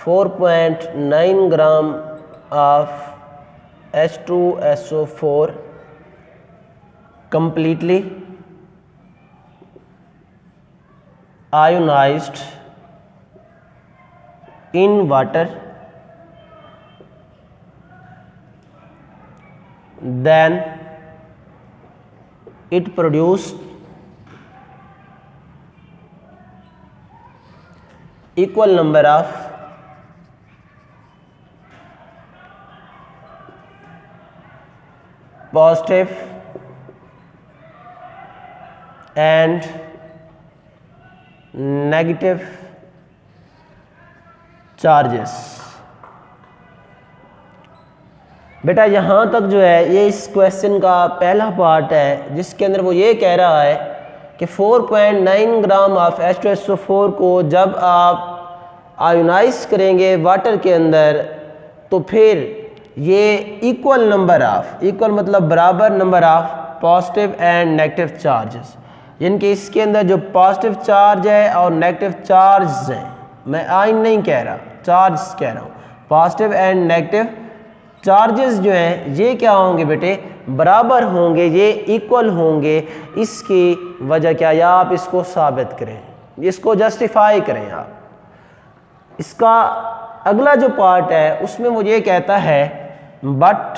4.9 gram of H2SO4 completely ionized in water, then it produced equal number of positive and negative charges. बेटा यहाँ तक जो है ये इस क्वेश्चन का पहला पार्ट है, जिसके अंदर वो ये कह रहा है कि 4.9 ग्राम ऑफ H2SO4 को जब आप आयोनाइज करेंगे वाटर के अंदर तो फिर ये इक्वल नंबर ऑफ, इक्वल मतलब बराबर number of positive and negative charges, यानी कि इसके अंदर जो पॉजिटिव चार्ज है और नेगेटिव चार्ज है, मैं आइन नहीं कह रहा, चार्ज कह रहा हूँ, पॉजिटिव एंड नेगेटिव चार्जेस जो हैं ये क्या होंगे बेटे, बराबर होंगे, ये इक्वल होंगे। इसकी वजह क्या, या आप इसको साबित करें, इसको जस्टिफाई करें आप। इसका अगला जो पार्ट है उसमें वो ये कहता है but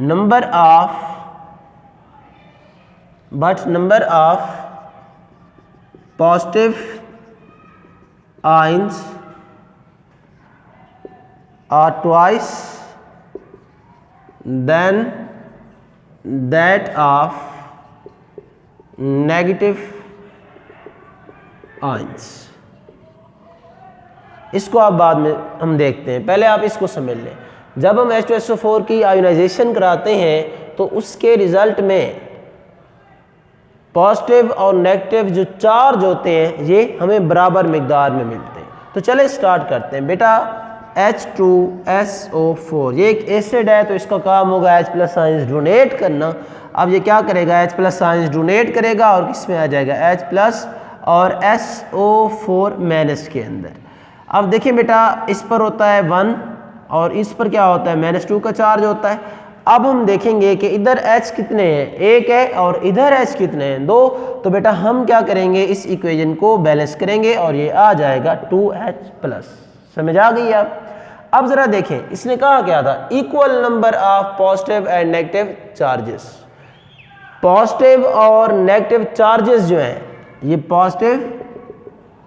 number of positive ions are twice than that of negative ions। इसको आप बाद में हम देखते हैं, पहले आप इसको समझ लें। जब हम H2SO4 की आयोनाइजेशन कराते हैं तो उसके रिजल्ट में पॉजिटिव और नेगेटिव जो चार्ज होते हैं ये हमें बराबर मिकदार में मिलते हैं। तो चले स्टार्ट करते हैं। बेटा H2SO4 ये एक एसिड है तो इसका काम होगा H+ आयंस डोनेट करना। अब ये क्या करेगा, H+ आयंस डोनेट करेगा और किस में आ जाएगा, H+ और SO4 माइनस के अंदर। अब देखिए बेटा इस पर होता है 1 और इस पर क्या होता है, -2 का चार्ज होता है। अब हम देखेंगे कि इधर H कितने हैं, 1 है और इधर H कितने हैं, 2। तो बेटा हम क्या करेंगे, इस इक्वेशन को बैलेंस करेंगे और ये आ जाएगा 2H+। समझ आ गई आप। अब जरा देखें इसने कहा क्या था, equal number of positive and negative charges. Positive और नेगेटिव चार्जेस जो हैं, ये पॉजिटिव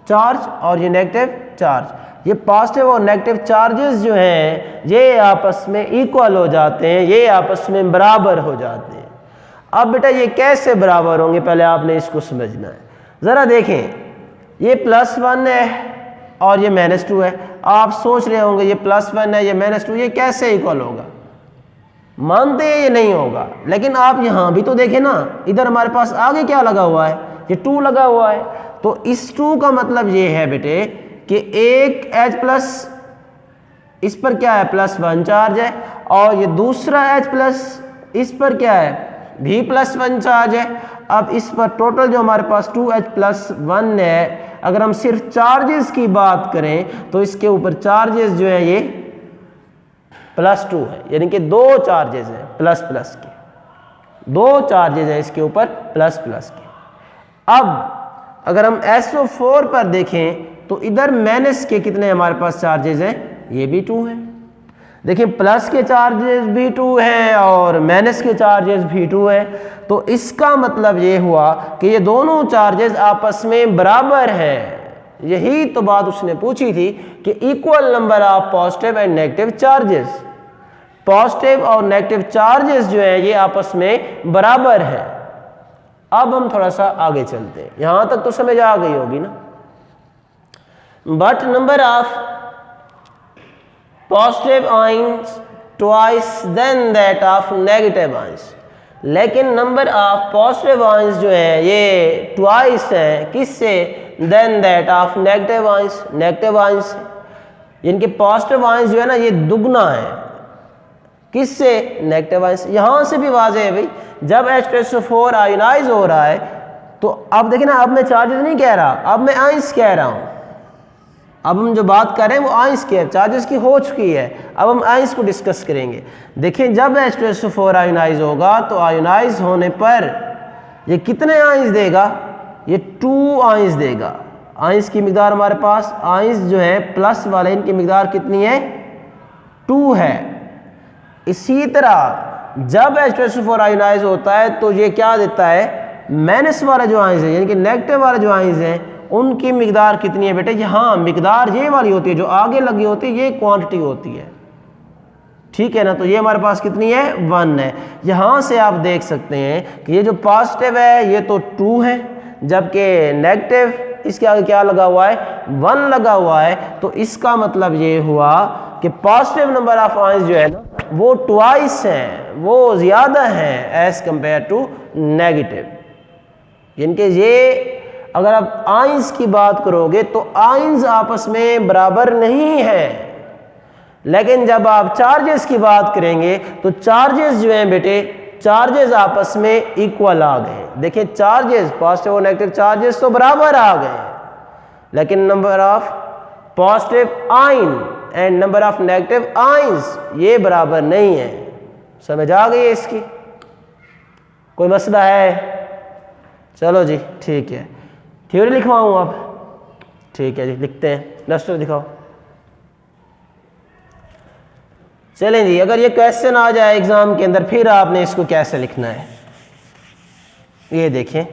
चार्ज और ये नेगेटिव चार्ज, ये पॉजिटिव और नेगेटिव चार्जेस जो हैं ये आपस में इक्वल हो जाते हैं, ये आपस में बराबर हो जाते हैं। अब बेटा ये कैसे बराबर होंगे, पहले आपने इसको समझना है। ज़रा देखें ये +1 है और ये -2 है। आप सोच रहे होंगे ये +1 है ये -2, ये कैसे इक्वल होगा, मानते हैं ये नहीं होगा। लेकिन आप यहाँ भी तो देखें ना, इधर हमारे पास आगे क्या लगा हुआ है, ये 2 लगा हुआ है। तो इस 2 का मतलब ये है बेटे कि एक H+ इस पर क्या है, +1 चार्ज है और ये दूसरा H+ इस पर क्या है, भी +1 चार्ज है। अब इस पर टोटल जो हमारे पास 2H+1 है, अगर हम सिर्फ चार्जेस की बात करें तो इसके ऊपर चार्जेस जो है ये +2 है, यानी कि 2 चार्जेस हैं प्लस के, 2 चार्जेस हैं इसके ऊपर प्लस के। अब अगर हम SO4 पर देखें तो इधर माइनस के कितने हमारे पास चार्जेस हैं, ये भी 2 हैं। देखिए प्लस के चार्जेस भी 2 हैं और माइनस के चार्जेस भी 2 हैं। तो इसका मतलब ये हुआ कि ये दोनों चार्जेस आपस में बराबर हैं। यही तो बात उसने पूछी थी कि equal number of positive and negative charges. Positive और नेगेटिव चार्जेस जो हैं ये आपस में बराबर हैं। अब हम थोड़ा सा आगे चलते हैं, यहां तक तो समझ आ गई होगी ना। But number of positive ions twice than that of negative ions. लेकिन नंबर ऑफ पॉजिटिव आयंस जो है ये ट्वाइस है किससे, than that of negative ions, negative ions. यानी कि पॉजिटिव आयंस जो है ना ये दुगना है किससे, नेगेटिव आयंस। यहां से भी वाज़ेह है भाई, जब H2SO4 आयोनाइज हो रहा है तो अब देखिए ना, अब मैं चार्जेस नहीं कह रहा, अब मैं आयंस कह रहा हूं। अब हम जो बात कर रहे हैं वो आइंस की है, चार्जेस की हो चुकी है। अब हम आइंस को डिस्कस करेंगे। देखिए जब H2SO4 आयोनाइज होगा तो आयोनाइज होने पर ये कितने आइंस देगा, ये 2 आइंस देगा। आइंस की मिकदार हमारे पास, आइंस जो है प्लस वाले इनकी मिकदार कितनी है, 2 है। इसी तरह जब H2SO4 आयोनाइज होता है तो ये क्या देता है, माइनस वाले जो आइंस है यानी कि नेगेटिव वाले जो आइंस हैं उनकी मिकदार कितनी है बेटे, यहाँ मिकदार ये वाली होती है जो आगे लगी होती है, ये क्वांटिटी होती है, ठीक है ना। तो ये हमारे पास कितनी है, 1 है। यहाँ से आप देख सकते हैं कि ये जो पॉजिटिव है ये तो 2 है, जबकि नेगेटिव इसके आगे क्या लगा हुआ है, 1 लगा हुआ है। तो इसका मतलब ये हुआ कि पॉजिटिव नंबर ऑफ आइंस जो है ना वो ट्वाइस हैं, वो ज़्यादा हैं एज कंपेयर टू नेगेटिव। यानी कि ये अगर आप आइंस की बात करोगे तो आइंस आपस में बराबर नहीं है, लेकिन जब आप चार्जेस की बात करेंगे तो चार्जेस जो हैं बेटे, चार्जेस आपस में इक्वल आ गए। देखिए चार्जेस पॉजिटिव और नेगेटिव चार्जेस तो बराबर आ गए, लेकिन number of positive ion and number of negative ions ये बराबर नहीं है। समझ आ गई है इसकी, कोई मसला है? चलो जी ठीक है, थ्योरी लिखवाऊँ अब, ठीक है जी लिखते हैं, डस्टर दिखाओ। चलें जी, अगर ये क्वेश्चन आ जाए एग्जाम के अंदर फिर आपने इसको कैसे लिखना है, ये देखें।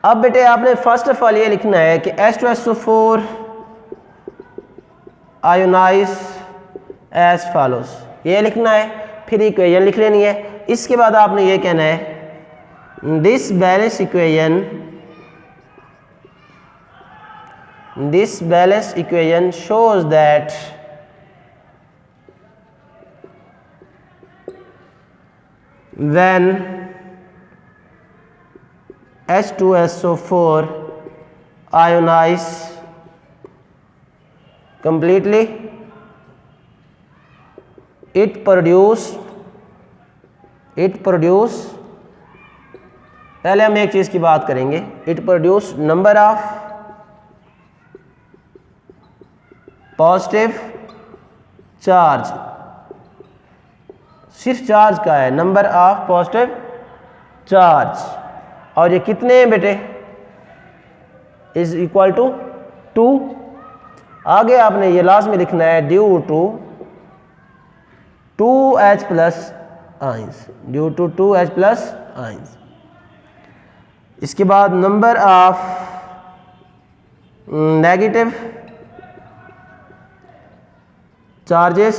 अब बेटे आपने फर्स्ट ऑफ ऑल ये लिखना है कि H2SO4 आयोनाइज एज फॉलोज, ये लिखना है, फिर इक्वेशन लिख लेनी है। इसके बाद आपने ये कहना है this balance equation shows that when H2SO4 ionize completely it produce पहले हम एक चीज की बात करेंगे, it produce number of positive charge, सिर्फ चार्ज का है, नंबर ऑफ पॉजिटिव चार्ज, और ये कितने हैं बेटे, इज इक्वल टू 2। आगे आपने ये लास्ट में लिखना है due to 2H plus ions, due to 2H plus ions. इसके बाद नंबर ऑफ नेगेटिव चार्जेस,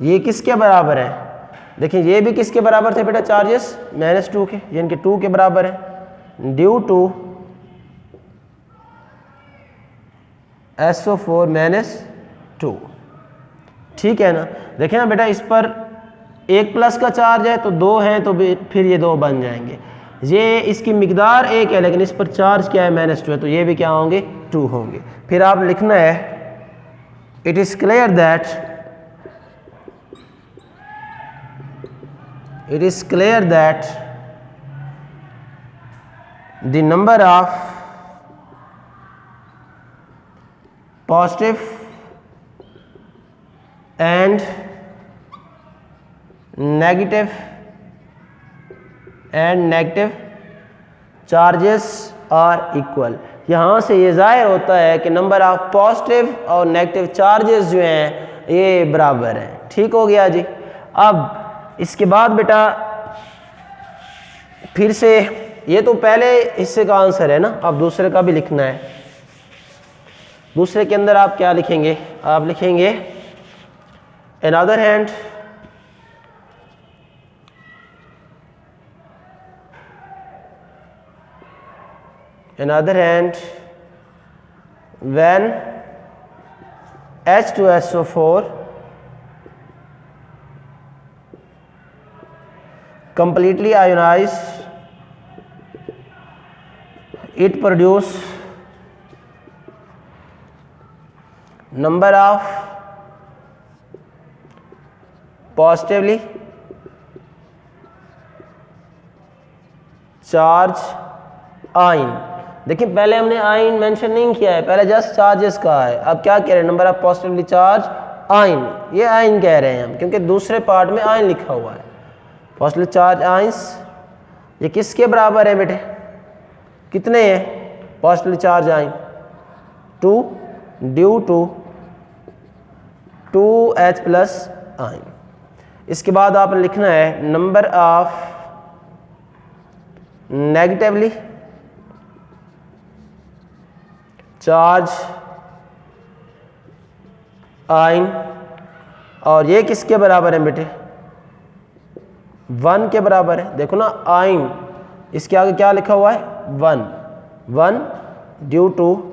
ये किसके बराबर है, देखिए ये भी किसके बराबर थे बेटा, चार्जेस -2 के, यानी कि 2 के बराबर है, ड्यू टू SO4 -2, ठीक है ना। देखें ना बेटा, इस पर 1 प्लस का चार्ज है तो 2 हैं, तो फिर ये 2 बन जाएंगे। ये इसकी मिकदार 1 है लेकिन इस पर चार्ज क्या है, -2 है, तो ये भी क्या होंगे, 2 होंगे। फिर आप लिखना है it is clear that the number of positive and negative charges are equal. यहाँ से ये जाहिर होता है कि नंबर ऑफ पॉजिटिव और नेगेटिव चार्जेस जो हैं ये बराबर हैं, ठीक हो गया जी। अब इसके बाद बेटा फिर से, ये तो पहले हिस्से का आंसर है ना, अब दूसरे का भी लिखना है। दूसरे के अंदर आप क्या लिखेंगे, आप लिखेंगे in other hand when H2SO4 completely ionized, it produce number of positively charge आइन। देखिए पहले हमने आइन मेंशन नहीं किया है, पहले जस्ट चार्जेस कहा है। अब क्या कह रहे हैं, नंबर ऑफ पॉजिटिवली चार्ज आइन, ये आइन कह रहे हैं हम क्योंकि दूसरे पार्ट में आइन लिखा हुआ है। पॉजिटिवली चार्ज आइंस ये किसके बराबर है बेटे, कितने हैं पॉजिटिवली चार्ज आइन, 2 ड्यू टू 2H प्लस आइन। इसके बाद आपने लिखना है नंबर ऑफ नेगेटिवली चार्ज आइन, और ये किसके बराबर है बेटे, 1 के बराबर है। देखो ना आइन, इसके आगे क्या लिखा हुआ है 1 ड्यू टू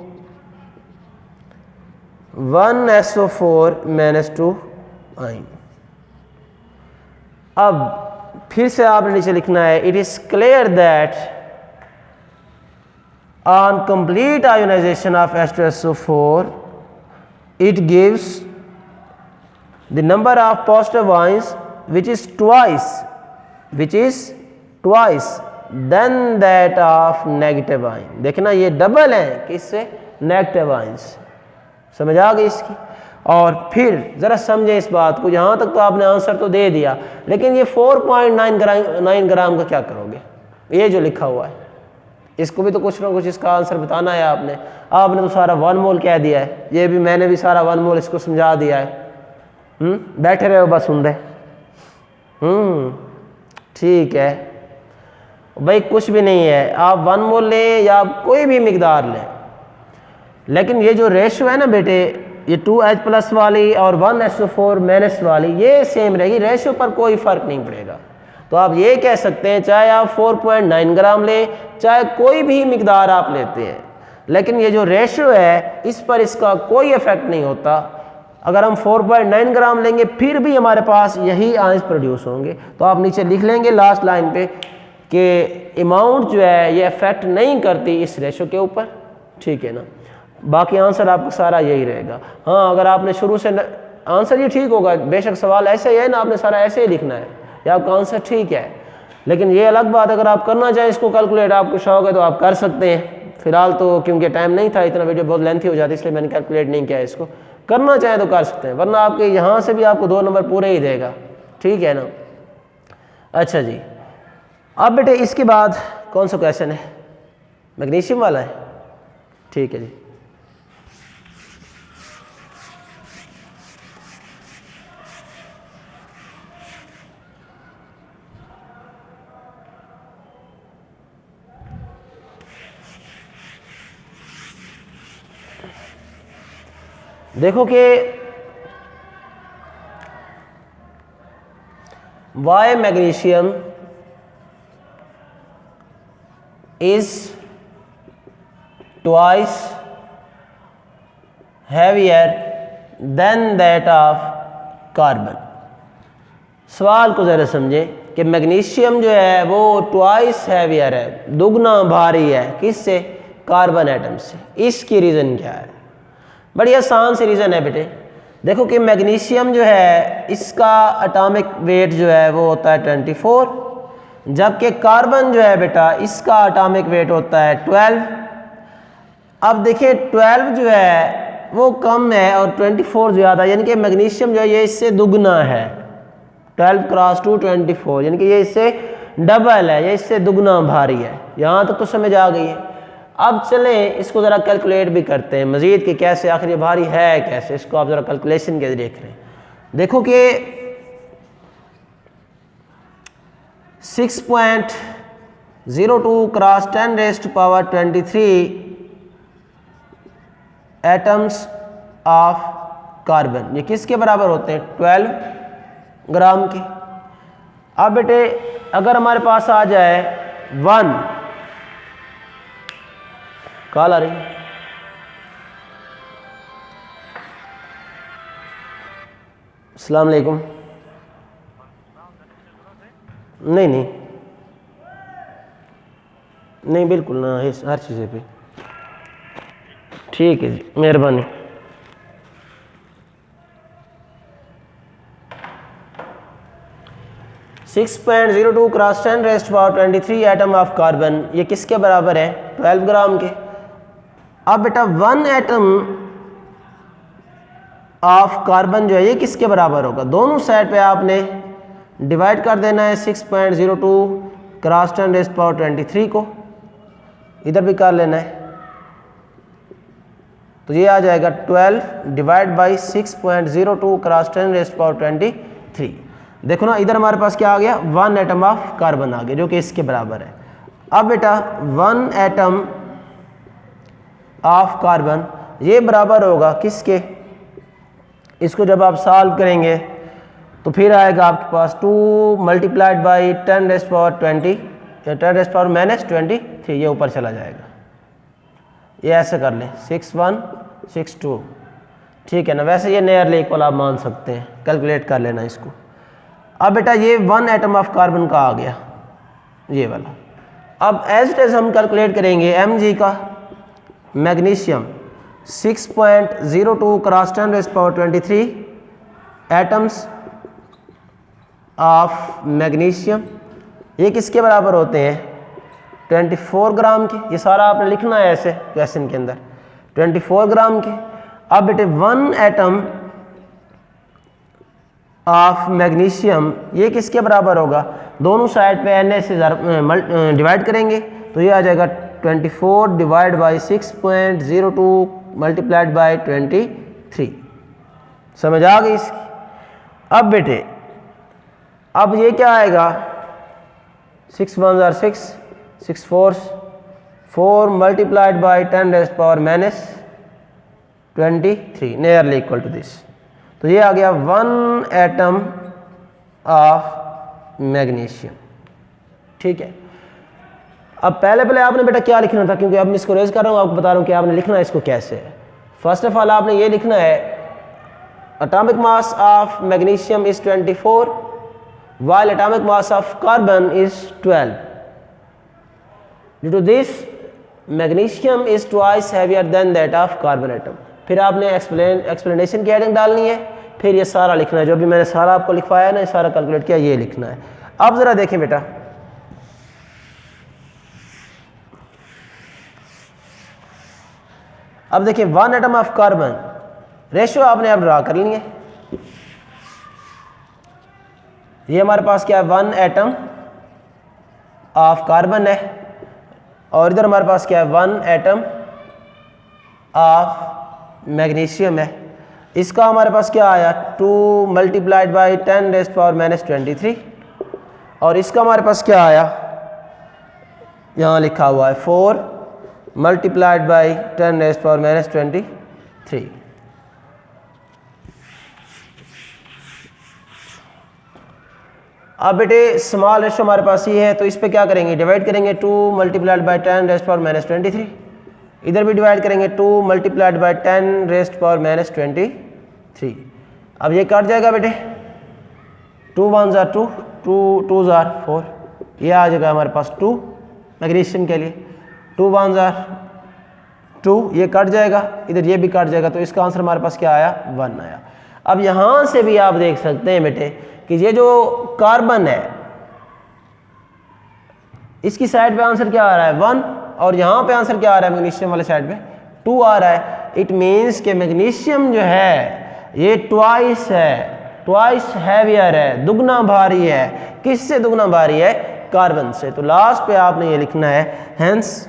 1SO4 - 2 आइन। अब फिर से आपने नीचे लिखना है it is clear that on complete ionization of H2SO4 it gives the number of positive ions which is twice than that of negative ion। देखना ये डबल है किससे, नेगेटिव आयंस। समझ आ गई इसकी। और फिर ज़रा समझें इस बात को, यहाँ तक तो आपने आंसर तो दे दिया, लेकिन ये 4.9 ग्राम का क्या करोगे, ये जो लिखा हुआ है इसको भी तो कुछ ना कुछ इसका आंसर बताना है आपने। आपने तो सारा 1 मोल कह दिया है, ये भी मैंने भी सारा 1 मोल इसको समझा दिया है। बैठे रहे हो बस सुन दे। ठीक है भाई, कुछ भी नहीं है, आप 1 मोल लें या आप कोई भी मिकदार लें, लेकिन ये जो रेशो है ना बेटे, ये 2H प्लस वाली और 1SO4 माइनस वाली ये सेम रहेगी, रेशो पर कोई फ़र्क नहीं पड़ेगा। तो आप ये कह सकते हैं चाहे आप 4.9 ग्राम लें, चाहे कोई भी मिकदार आप लेते हैं, लेकिन ये जो रेशो है इस पर इसका कोई इफेक्ट नहीं होता। अगर हम 4.9 ग्राम लेंगे फिर भी हमारे पास यही आयंस प्रोड्यूस होंगे। तो आप नीचे लिख लेंगे लास्ट लाइन पे कि अमाउंट जो है ये इफेक्ट नहीं करती इस रेशो के ऊपर। ठीक है ना, बाकी आंसर आपका सारा यही रहेगा। हाँ, अगर आपने शुरू से आंसर ये ठीक होगा, बेशक सवाल ऐसे ही है ना, आपने सारा ऐसे ही लिखना है, या आपका आंसर ठीक है। लेकिन ये अलग बात, अगर आप करना चाहें इसको कैलकुलेट, आपको शौक है तो आप कर सकते हैं। फिलहाल तो क्योंकि टाइम नहीं था, इतना वीडियो बहुत लेंथी हो जाती है, इसलिए मैंने कैलकुलेट नहीं किया इसको। करना चाहें तो कर सकते हैं, वरना आपके यहाँ से भी आपको 2 नंबर पूरे ही देगा। ठीक है ना। अच्छा जी, अब बेटे इसके बाद कौन सा क्वेश्चन है, मैग्नीशियम वाला है। ठीक है जी, देखो कि why magnesium is twice heavier than that of carbon. सवाल को ज़रा समझें कि मैग्नीशियम जो है वो ट्वाइस हैवियर है, दुगना भारी है, किससे, कार्बन एटम से। इसकी रीज़न क्या है, बड़ी आसान सी रीज़न है बेटे। देखो कि मैग्नीशियम जो है इसका एटॉमिक वेट जो है वो होता है 24, जबकि कार्बन जो है बेटा इसका एटॉमिक वेट होता है 12। अब देखिए 12 जो है वो कम है और 24 ज़्यादा, यानी कि मैग्नीशियम जो है ये इससे दुगना है। 12 × 2 24, यानी कि ये इससे डबल है, ये इससे दुगना भारी है। यहाँ तक तो समझ आ गई है। अब चलें इसको ज़रा कैलकुलेट भी करते हैं मज़ीद कि कैसे आखिर ये भारी है कैसे, इसको आप ज़रा कैलकुलेशन के देख रहे हैं। देखो कि 6.02 × 10⁻23 एटम्स ऑफ कार्बन, ये किसके बराबर होते हैं, 12 ग्राम के। अब बेटे अगर हमारे पास आ जाए 1, कॉल आ रही, अस्सलाम वालेकुम। नहीं बिल्कुल ना, हर चीज़ पे। ठीक है जी, मेहरबानी। 6.02 cross 10 raised power 23 atom of carbon, ये किसके बराबर है? 12 ग्राम के। अब बेटा 1 एटम ऑफ कार्बन जो है ये किसके बराबर होगा? दोनों साइड पे आपने डिवाइड कर देना है 6.02 क्रॉस 10 रेज़्ड पावर 23 को, इधर भी कर लेना है, तो ये आ जाएगा 12 divide by 6.02 cross 10 raised power 23। देखो ना इधर हमारे पास क्या आ गया? 1 एटम ऑफ कार्बन आ गया जो कि इसके बराबर है। अब बेटा 1 एटम ऑफ कार्बन ये बराबर होगा किसके? इसको जब आप सॉल्व करेंगे तो फिर आएगा आपके पास 2 मल्टीप्लाइड बाई 10 रेज़्ड पावर 20 या 10 रेज़्ड पावर -23, ये ऊपर चला जाएगा। ये ऐसे कर लें 6162, ठीक है ना। वैसे ये नियरली इक्वल आप मान सकते हैं, कैलकुलेट कर लेना इसको। अब बेटा ये 1 एटम ऑफ कार्बन का आ गया ये वाला। अब एज इट इज हम कैलकुलेट करेंगे Mg का। Magnesium 6.02 cross 10 raised power 23 atoms of magnesium, ये किसके बराबर होते हैं? 24 ग्राम के। ये सारा आपने लिखना है ऐसे क्वेश्चन के अंदर, 24 ग्राम के। अब बेटे 1 एटम ऑफ मैग्नीशियम ये किसके बराबर होगा? दोनों साइड पे Na से डिवाइड करेंगे तो ये आ जाएगा 24 डिवाइड बाई 6.02 मल्टीप्लाइड बाई 23। समझ आ गई इसकी? अब बेटे अब ये क्या आएगा? 6 1 are 6, 6 4 4 multiplied by 10 raised power -23 nearly equal to this. तो ये आ गया 1 एटम ऑफ मैग्नीशियम, ठीक है। अब पहले आपने बेटा क्या लिखना था, क्योंकि अब मैं इसको रेज कर रहा हूँ, आपको बता रहा हूँ कि आपने लिखना है इसको कैसे। फर्स्ट ऑफ ऑल आपने ये लिखना है atomic mass of magnesium is 24 while atomic mass of carbon is 12. Due to this, magnesium is twice heavier than that of carbon atom. फिर आपने एक्सप्लेनेशन की हेडिंग डालनी है, फिर ये सारा लिखना है, जो भी मैंने सारा आपको लिखवाया ना, ये सारा कैलकुलेट किया, ये लिखना है। अब ज़रा देखें बेटा, अब देखिए 1 एटम ऑफ कार्बन रेशियो आपने अब ड्रा कर ली है। ये हमारे पास क्या है? 1 एटम ऑफ कार्बन है, और इधर हमारे पास क्या है? 1 एटम ऑफ मैग्नीशियम है। इसका हमारे पास क्या आया? 2 मल्टीप्लाइड बाई 10 रेज़्ड पावर -23, और इसका हमारे पास क्या आया? यहाँ लिखा हुआ है 4 मल्टीप्लाइड बाई 10 रेज़्ड पावर -23। अब बेटे स्मॉल रेशो हमारे पास ये है, तो इस पे क्या करेंगे? डिवाइड करेंगे 2 मल्टीप्लाइड बाई 10 रेज़्ड पावर -23। इधर भी डिवाइड करेंगे 2 मल्टीप्लाइड बाई 10 रेज़्ड पावर -23। अब ये कट जाएगा बेटे, 2 1 are 2, 2 2 are 4, ये आ जाएगा हमारे पास 2 मैग्नीशियम के लिए। 2 1 are 2, ये कट जाएगा, इधर ये भी कट जाएगा, तो इसका आंसर हमारे पास क्या आया? 1 आया। अब यहाँ से भी आप देख सकते हैं बेटे कि ये जो कार्बन है इसकी साइड पे आंसर क्या आ रहा है? 1, और यहाँ पे आंसर क्या आ रहा है? मैग्नीशियम वाले साइड पे 2 आ रहा है। इट मीन्स कि मैग्नीशियम जो है ये ट्वाइस हैवियर है, दुगना भारी है। किससे दुगना भारी है? कार्बन से। तो लास्ट पे आपने ये लिखना है, hence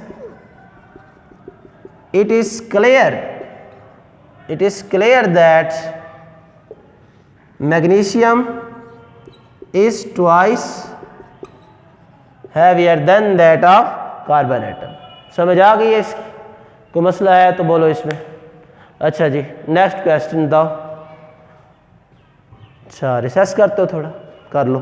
it is clear that magnesium is twice heavier than that of carbon atom। समझ आ गई है इसकी? कोई मसला है तो बोलो इसमें। अच्छा जी, नेक्स्ट क्वेश्चन बताओ। अच्छा, रिसर्च करते हो थोड़ा? कर लो।